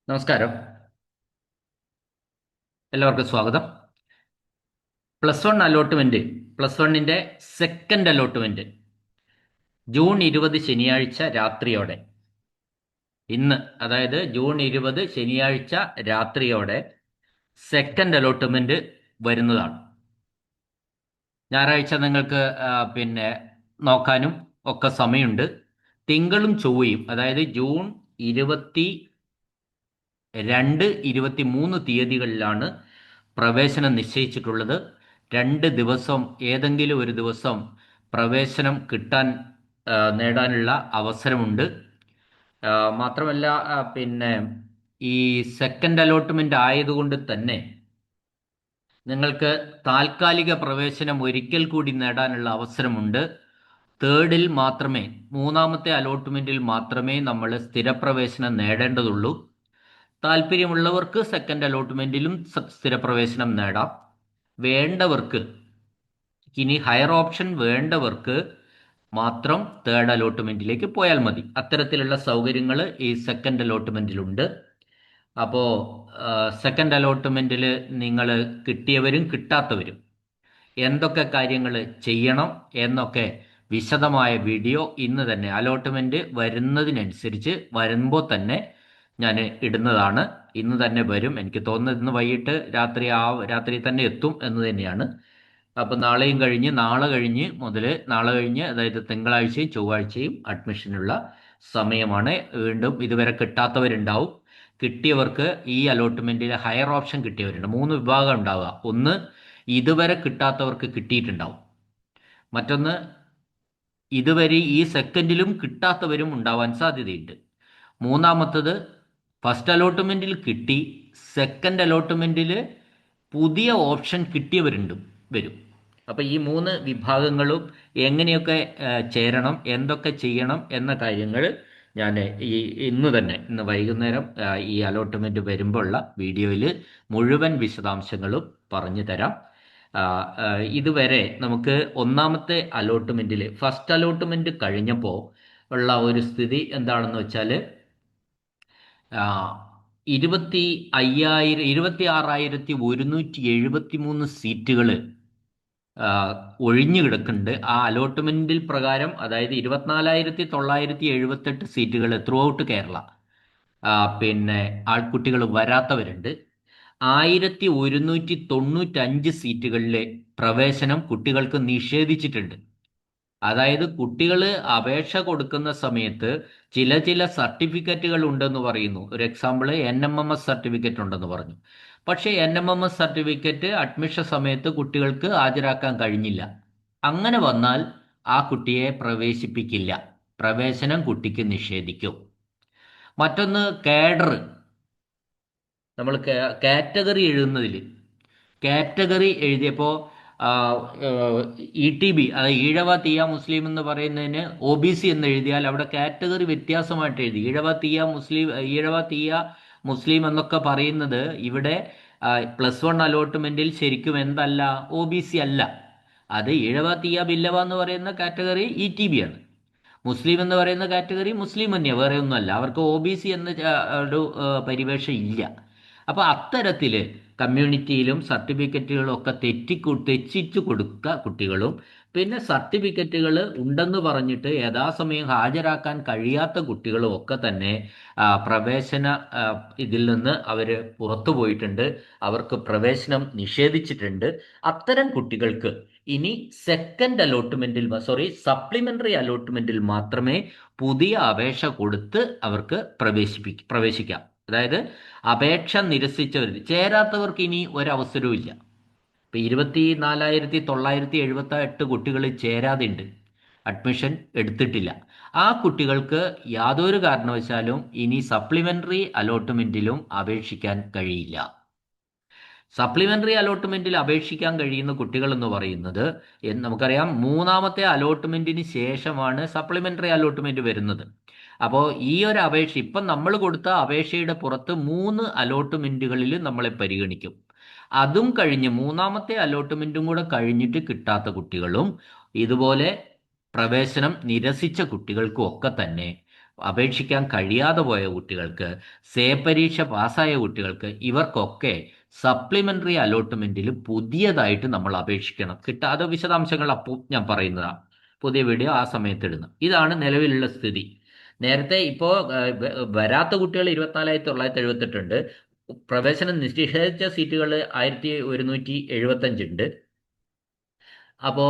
നമസ്കാരം. എല്ലാവർക്കും സ്വാഗതം. +1 അലോട്ട്മെന്റ്, +1ന്റെ സെക്കൻഡ് അലോട്ട്മെന്റ് ജൂൺ 20 ശനിയാഴ്ച രാത്രിയോടെ, ഇന്ന് അതായത് ജൂൺ 20 ശനിയാഴ്ച രാത്രിയോടെ സെക്കൻഡ് അലോട്ട്മെന്റ് വരുന്നതാണ്. ഞായറാഴ്ച നിങ്ങൾക്ക് നോക്കാനും ഒക്കെ സമയമുണ്ട്. തിങ്കളും ചൊവ്വയും, അതായത് ജൂൺ 22, 23 തീയതികളിലാണ് പ്രവേശനം നിശ്ചയിച്ചിട്ടുള്ളത്. 2 ദിവസം, ഏതെങ്കിലും ഒരു ദിവസം പ്രവേശനം നേടാനുള്ള അവസരമുണ്ട്. മാത്രമല്ല, ഈ സെക്കൻഡ് അലോട്ട്മെന്റ് ആയതുകൊണ്ട് തന്നെ നിങ്ങൾക്ക് താൽക്കാലിക പ്രവേശനം ഒരിക്കൽ കൂടി നേടാനുള്ള അവസരമുണ്ട്. തേർഡിൽ മാത്രമേ, മൂന്നാമത്തെ അലോട്ട്മെന്റിൽ മാത്രമേ നമ്മൾ സ്ഥിരപ്രവേശനം നേടേണ്ടതുള്ളൂ. താല്പര്യമുള്ളവർക്ക് സെക്കൻഡ് അലോട്ട്മെന്റിലും സ്ഥിരപ്രവേശനം നേടാം. വേണ്ടവർക്ക്, ഇനി ഹയർ ഓപ്ഷൻ വേണ്ടവർക്ക് മാത്രം തേർഡ് അലോട്ട്മെന്റിലേക്ക് പോയാൽ മതി. അത്തരത്തിലുള്ള സൗകര്യങ്ങൾ ഈ സെക്കൻഡ് അലോട്ട്മെന്റിലുണ്ട്. അപ്പോൾ സെക്കൻഡ് അലോട്ട്മെന്റിൽ നിങ്ങൾ കിട്ടിയവരും കിട്ടാത്തവരും എന്തൊക്കെ കാര്യങ്ങൾ ചെയ്യണം എന്നൊക്കെ വിശദമായ വീഡിയോ ഇന്ന് തന്നെ, അലോട്ട്മെന്റ് വരുന്നതിനനുസരിച്ച് വരുമ്പോൾ തന്നെ ഞാൻ ഇടുന്നതാണ്. ഇന്ന് തന്നെ വരും. എനിക്ക് തോന്നുന്നത് ഇന്ന് വൈകിട്ട് രാത്രി തന്നെ എത്തും എന്ന് തന്നെയാണ്. അപ്പം നാളെ കഴിഞ്ഞ് അതായത് തിങ്കളാഴ്ചയും ചൊവ്വാഴ്ചയും അഡ്മിഷനുള്ള സമയമാണ്. വീണ്ടും ഇതുവരെ കിട്ടാത്തവരുണ്ടാവും. കിട്ടിയവർക്ക് ഈ അലോട്ട്മെന്റിൽ ഹയർ ഓപ്ഷൻ കിട്ടിയവരുണ്ട്. 3 വിഭാഗം ഉണ്ടാവുക. ഒന്ന്, ഇതുവരെ കിട്ടാത്തവർക്ക് കിട്ടിയിട്ടുണ്ടാവും. മറ്റൊന്ന്, ഇതുവരെ ഈ സെക്കൻഡിലും കിട്ടാത്തവരും ഉണ്ടാവാൻ സാധ്യതയുണ്ട്. മൂന്നാമത്തത്, ഫസ്റ്റ് അലോട്ട്മെന്റിൽ കിട്ടി സെക്കൻഡ് അലോട്ട്മെന്റിൽ പുതിയ ഓപ്ഷൻ വരും. അപ്പോൾ ഈ 3 വിഭാഗങ്ങളും എങ്ങനെയൊക്കെ ചേരണം, എന്തൊക്കെ ചെയ്യണം എന്ന കാര്യങ്ങൾ ഞാൻ ഇന്ന് വൈകുന്നേരം ഈ അലോട്ട്മെന്റ് വരുമ്പോഴുള്ള വീഡിയോയിൽ മുഴുവൻ വിശദാംശങ്ങളും പറഞ്ഞു തരാം. ഇതുവരെ നമുക്ക് ഒന്നാമത്തെ അലോട്ട്മെന്റിൽ, ഫസ്റ്റ് അലോട്ട്മെന്റ് കഴിഞ്ഞപ്പോൾ ഉള്ള ഒരു സ്ഥിതി എന്താണെന്ന് വെച്ചാൽ, 26,173 സീറ്റുകൾ ഒഴിഞ്ഞു കിടക്കുന്നുണ്ട്. ആ അലോട്ട്മെന്റിൽ പ്രകാരം, അതായത് 24,978 സീറ്റുകൾ ത്രൂ ഔട്ട് കേരള. ആൾക്കുട്ടികൾ വരാത്തവരുണ്ട്. 1,195 സീറ്റുകളിലെ പ്രവേശനം കുട്ടികൾക്ക് നിഷേധിച്ചിട്ടുണ്ട്. അതായത് കുട്ടികൾ അപേക്ഷ കൊടുക്കുന്ന സമയത്ത് ചില സർട്ടിഫിക്കറ്റുകൾ ഉണ്ടെന്ന് പറയുന്നു. ഒരു എക്സാമ്പിൾ, NMMS സർട്ടിഫിക്കറ്റ് ഉണ്ടെന്ന് പറഞ്ഞു. പക്ഷേ NMMS സർട്ടിഫിക്കറ്റ് അഡ്മിഷൻ സമയത്ത് കുട്ടികൾക്ക് ഹാജരാക്കാൻ കഴിഞ്ഞില്ല. അങ്ങനെ വന്നാൽ ആ കുട്ടിയെ പ്രവേശിപ്പിക്കില്ല. പ്രവേശനം കുട്ടിക്ക് നിഷേധിക്കും. മറ്റൊന്ന്, കേഡർ. നമ്മൾ കാറ്റഗറി എഴുതുന്നതിൽ, കാറ്റഗറി എഴുതിയപ്പോൾ ETB, അതായത് ഈഴവ തീയ മുസ്ലിം എന്ന് പറയുന്നതിന് OBC എന്ന് എഴുതിയാൽ അവിടെ കാറ്റഗറി വ്യത്യാസമായിട്ട് എഴുതി. ഈഴവ തീയ മുസ്ലിം എന്നൊക്കെ പറയുന്നത് ഇവിടെ +1 അലോട്ട്മെന്റിൽ ശരിക്കും എന്തല്ല, OBC അല്ല. അത് ഈഴവ തീയ ബില്ലവ എന്ന് പറയുന്ന കാറ്റഗറി ETB ആണ്. മുസ്ലിം എന്ന് പറയുന്ന കാറ്റഗറി മുസ്ലിം തന്നെയാണ്, വേറെ ഒന്നുമല്ല. അവർക്ക് OBC എന്ന ഒരു പരിവേഷ ഇല്ല. അപ്പോൾ അത്തരത്തിൽ കമ്മ്യൂണിറ്റിയിലും സർട്ടിഫിക്കറ്റുകളും ഒക്കെ തെറ്റിച്ചു കൊടുക്കുക കുട്ടികളും, പിന്നെ സർട്ടിഫിക്കറ്റുകൾ ഉണ്ടെന്ന് പറഞ്ഞിട്ട് യഥാസമയം ഹാജരാക്കാൻ കഴിയാത്ത കുട്ടികളും ഒക്കെ തന്നെ പ്രവേശന ഇതിൽ നിന്ന് അവർ പുറത്തു പോയിട്ടുണ്ട്. അവർക്ക് പ്രവേശനം നിഷേധിച്ചിട്ടുണ്ട്. അത്തരം കുട്ടികൾക്ക് ഇനി സപ്ലിമെന്ററി അലോട്ട്മെന്റിൽ മാത്രമേ പുതിയ അപേക്ഷ കൊടുത്ത് അവർക്ക് പ്രവേശിക്കാം. അതായത് അപേക്ഷ ചേരാത്തവർക്ക് ഇനി ഒരവസരവും ഇല്ല. ഇപ്പൊ 24,978 കുട്ടികൾ ചേരാതെ ഉണ്ട്, അഡ്മിഷൻ എടുത്തിട്ടില്ല. ആ കുട്ടികൾക്ക് യാതൊരു കാരണവശാലും ഇനി സപ്ലിമെന്ററി അലോട്ട്മെന്റിലും അപേക്ഷിക്കാൻ കഴിയില്ല. സപ്ലിമെന്ററി അലോട്ട്മെന്റിൽ അപേക്ഷിക്കാൻ കഴിയുന്ന കുട്ടികൾ എന്ന് പറയുന്നത്, നമുക്കറിയാം, മൂന്നാമത്തെ അലോട്ട്മെന്റിന് ശേഷമാണ് സപ്ലിമെന്ററി അലോട്ട്മെന്റ് വരുന്നത്. അപ്പോൾ ഈ ഒരു അപേക്ഷ, ഇപ്പം നമ്മൾ കൊടുത്ത അപേക്ഷയുടെ പുറത്ത് 3 അലോട്ട്മെന്റുകളിൽ നമ്മളെ പരിഗണിക്കും. അതും കഴിഞ്ഞ് മൂന്നാമത്തെ അലോട്ട്മെന്റും കൂടെ കഴിഞ്ഞിട്ട് കിട്ടാത്ത കുട്ടികളും ഇതുപോലെ പ്രവേശനം നിരസിച്ച കുട്ടികൾക്കും ഒക്കെ തന്നെ അപേക്ഷിക്കാൻ കഴിയാതെ പോയ കുട്ടികൾക്ക്, സേ പരീക്ഷ പാസ്സായ കുട്ടികൾക്ക്, ഇവർക്കൊക്കെ സപ്ലിമെന്ററി അലോട്ട്മെന്റിൽ പുതിയതായിട്ട് നമ്മൾ അപേക്ഷിക്കണം. കിട്ടാതെ വിശദാംശങ്ങൾ അപ്പോൾ ഞാൻ പറയുന്നതാണ്. പുതിയ വീഡിയോ ആ സമയത്ത് ഇടുന്നു. ഇതാണ് നിലവിലുള്ള സ്ഥിതി. നേരത്തെ ഇപ്പോൾ വരാത്ത കുട്ടികൾ 24,978 ഉണ്ട്. പ്രവേശനം നിഷേധിച്ച സീറ്റുകൾ 1,175 ഉണ്ട്. അപ്പോ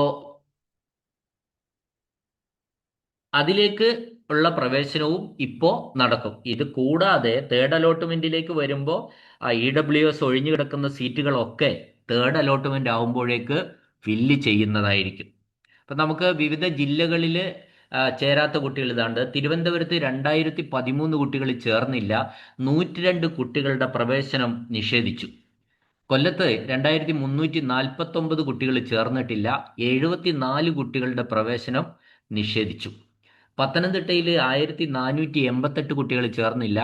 അതിലേക്ക് ഉള്ള പ്രവേശനവും ഇപ്പോൾ നടക്കും. ഇത് കൂടാതെ തേർഡ് അലോട്ട്മെന്റിലേക്ക് വരുമ്പോൾ EWS ഒഴിഞ്ഞു കിടക്കുന്ന സീറ്റുകളൊക്കെ തേർഡ് അലോട്ട്മെന്റ് ആവുമ്പോഴേക്ക് ഫില്ല് ചെയ്യുന്നതായിരിക്കും. അപ്പം നമുക്ക് വിവിധ ജില്ലകളിൽ ചേരാത്ത കുട്ടികൾ ഇതാണ്ട്. തിരുവനന്തപുരത്ത് 2013 കുട്ടികൾ ചേർന്നില്ല, 102 കുട്ടികളുടെ പ്രവേശനം നിഷേധിച്ചു. കൊല്ലത്ത് 2349 കുട്ടികൾ ചേർന്നിട്ടില്ല, 74 കുട്ടികളുടെ പ്രവേശനം നിഷേധിച്ചു. പത്തനംതിട്ടയിൽ 1488 കുട്ടികൾ ചേർന്നില്ല,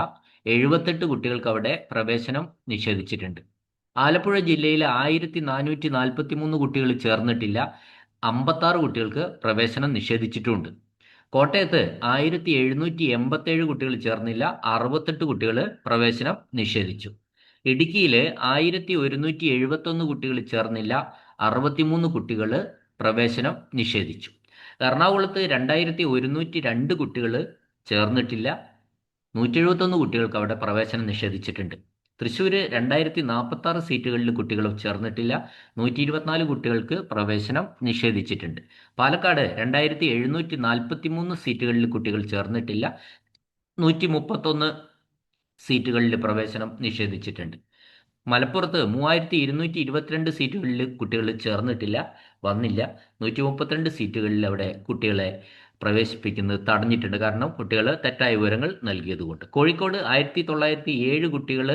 78 കുട്ടികൾക്ക് അവിടെ പ്രവേശനം നിഷേധിച്ചിട്ടുണ്ട്. ആലപ്പുഴ ജില്ലയിൽ 1443 കുട്ടികൾ ചേർന്നിട്ടില്ല, 56 കുട്ടികൾക്ക് പ്രവേശനം നിഷേധിച്ചിട്ടുമുണ്ട്. കോട്ടയത്ത് 1787 കുട്ടികൾ ചേർന്നില്ല, 68 കുട്ടികൾ പ്രവേശനം നിഷേധിച്ചു. ഇടുക്കിയിൽ 1171 കുട്ടികൾ ചേർന്നില്ല, 63 കുട്ടികൾ പ്രവേശനം നിഷേധിച്ചു. എറണാകുളത്ത് 2102 കുട്ടികൾ ചേർന്നിട്ടില്ല, 171 കുട്ടികൾക്ക് അവിടെ പ്രവേശനം നിഷേധിച്ചിട്ടുണ്ട്. തൃശ്ശൂർ 2046 സീറ്റുകളിൽ കുട്ടികൾ ചേർന്നിട്ടില്ല, 124 കുട്ടികൾക്ക് പ്രവേശനം നിഷേധിച്ചിട്ടുണ്ട്. പാലക്കാട് 2743 സീറ്റുകളിൽ കുട്ടികൾ ചേർന്നിട്ടില്ല, 131 സീറ്റുകളിൽ പ്രവേശനം നിഷേധിച്ചിട്ടുണ്ട്. മലപ്പുറത്ത് 3222 സീറ്റുകളിൽ കുട്ടികൾ ചേർന്നിട്ടില്ല, വന്നില്ല. 132 സീറ്റുകളിൽ അവിടെ കുട്ടികളെ പ്രവേശിപ്പിക്കുന്നത് തടഞ്ഞിട്ടുണ്ട്, കാരണം കുട്ടികൾ തെറ്റായ വിവരങ്ങൾ നൽകിയതുകൊണ്ട്. കോഴിക്കോട് 1907 കുട്ടികൾ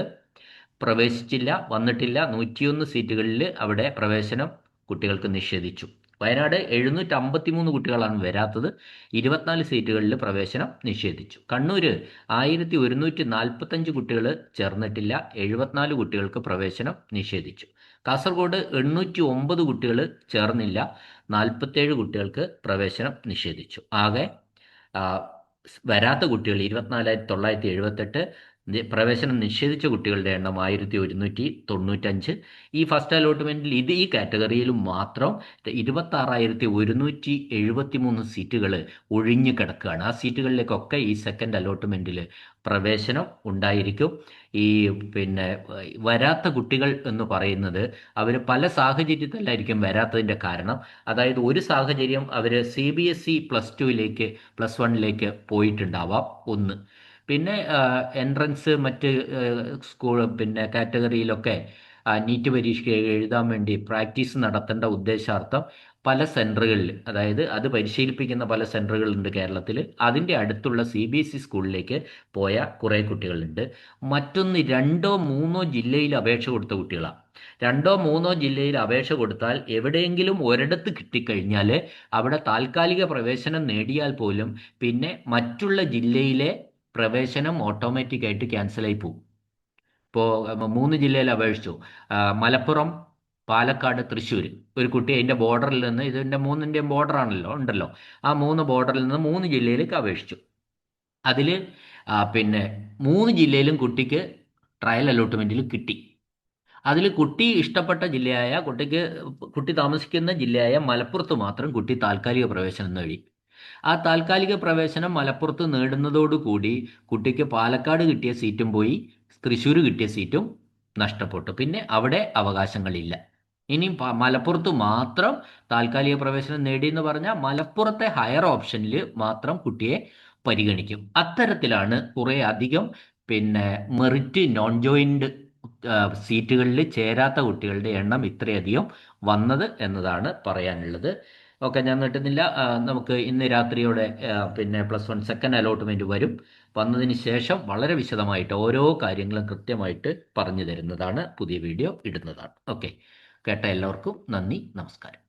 പ്രവേശിച്ചില്ല, വന്നിട്ടില്ല. 101 സീറ്റുകളിൽ അവിടെ പ്രവേശനം കുട്ടികൾക്ക് നിഷേധിച്ചു. വയനാട് 753 കുട്ടികളാണ് വരാത്തത്, 24 സീറ്റുകളിൽ പ്രവേശനം നിഷേധിച്ചു. കണ്ണൂർ 1145 കുട്ടികൾ ചേർന്നിട്ടില്ല, 74 കുട്ടികൾക്ക് പ്രവേശനം നിഷേധിച്ചു. കാസർഗോഡ് 809 കുട്ടികൾ ചേർന്നില്ല, 47 കുട്ടികൾക്ക് പ്രവേശനം നിഷേധിച്ചു. ആകെ വരാത്ത കുട്ടികൾ 24,978, പ്രവേശനം നിഷേധിച്ച കുട്ടികളുടെ എണ്ണം 1195. ഈ ഫസ്റ്റ് അലോട്ട്മെന്റിൽ ഈ കാറ്റഗറിയിലും മാത്രം 26,173 സീറ്റുകൾ ഒഴിഞ്ഞു കിടക്കുകയാണ്. ആ സീറ്റുകളിലേക്കൊക്കെ ഈ സെക്കൻഡ് അലോട്ട്മെന്റിൽ പ്രവേശനം ഉണ്ടായിരിക്കും. ഈ വരാത്ത കുട്ടികൾ എന്ന് പറയുന്നത് അവർ പല സാഹചര്യത്തിലായിരിക്കും വരാത്തതിൻ്റെ കാരണം. അതായത് ഒരു സാഹചര്യം അവർ CBSE +2ലേക്ക് +1ലേക്ക് പോയിട്ടുണ്ടാവാം, ഒന്ന്. പിന്നെ എൻട്രൻസ് മറ്റ് സ്കൂൾ കാറ്റഗറിയിലൊക്കെ നീറ്റ് പരീക്ഷ എഴുതാൻ വേണ്ടി പ്രാക്ടീസ് നടത്തേണ്ട ഉദ്ദേശാർത്ഥം പല സെൻറ്ററുകളിൽ, അതായത് അത് പരിശീലിപ്പിക്കുന്ന പല സെൻറ്ററുകളുണ്ട് കേരളത്തിൽ. അതിൻ്റെ അടുത്തുള്ള CBSE സ്കൂളിലേക്ക് പോയ കുറേ കുട്ടികളുണ്ട്. മറ്റൊന്ന് 2-3 ജില്ലയിൽ അപേക്ഷ കൊടുത്ത കുട്ടികളാണ്. 2-3 ജില്ലയിൽ അപേക്ഷ കൊടുത്താൽ എവിടെയെങ്കിലും ഒരിടത്ത് കിട്ടിക്കഴിഞ്ഞാൽ അവിടെ താൽക്കാലിക പ്രവേശനം നേടിയാൽ പോലും പിന്നെ മറ്റുള്ള ജില്ലയിലെ പ്രവേശനം ഓട്ടോമാറ്റിക്കായിട്ട് ക്യാൻസലായി പോകും. ഇപ്പോൾ 3 ജില്ലയിൽ അപേക്ഷിച്ചു, മലപ്പുറം, പാലക്കാട്, തൃശ്ശൂർ. ഒരു കുട്ടി അതിൻ്റെ ബോർഡറിൽ നിന്ന്, ഇതിൻ്റെ 3ൻ്റെയും ബോർഡറാണല്ലോ ഉണ്ടല്ലോ, ആ 3 ബോർഡറിൽ നിന്ന് 3 ജില്ലയിലേക്ക് അപേക്ഷിച്ചു. അതിൽ 3 ജില്ലയിലും കുട്ടിക്ക് ട്രയൽ അലോട്ട്മെൻറ്റിൽ കിട്ടി. അതിൽ കുട്ടി ഇഷ്ടപ്പെട്ട ജില്ലയായ, കുട്ടി താമസിക്കുന്ന ജില്ലയായ മലപ്പുറത്ത് മാത്രം കുട്ടി താൽക്കാലിക പ്രവേശനം നേടി. ആ താൽക്കാലിക പ്രവേശനം മലപ്പുറത്ത് നേടുന്നതോടുകൂടി കുട്ടിക്ക് പാലക്കാട് കിട്ടിയ സീറ്റും പോയി, തൃശ്ശൂർ കിട്ടിയ സീറ്റും നഷ്ടപ്പെട്ടു. പിന്നെ അവിടെ അവകാശങ്ങളില്ല. ഇനി മലപ്പുറത്ത് മാത്രം താൽക്കാലിക പ്രവേശനം നേടിയെന്ന് പറഞ്ഞാൽ മലപ്പുറത്തെ ഹയർ ഓപ്ഷനിൽ മാത്രം കുട്ടിയെ പരിഗണിക്കും. അത്തരത്തിലാണ് കുറേ അധികം മെറിറ്റ് നോൺ ജോയിൻഡ് സീറ്റുകളിൽ ചേരാത്ത കുട്ടികളുടെ എണ്ണം ഇത്രയധികം വന്നത് എന്നതാണ് പറയാനുള്ളത്. ഓക്കെ, ഞാൻ നീട്ടുന്നില്ല. നമുക്ക് ഇന്ന് രാത്രിയോടെ +1 സെക്കൻഡ് അലോട്ട്മെൻറ്റ് വരും. വന്നതിന് ശേഷം വളരെ വിശദമായിട്ട് ഓരോ കാര്യങ്ങളും കൃത്യമായിട്ട് പറഞ്ഞു തരുന്നതാണ്, പുതിയ വീഡിയോ ഇടുന്നതാണ്. ഓക്കെ, കേട്ട എല്ലാവർക്കും നന്ദി, നമസ്കാരം.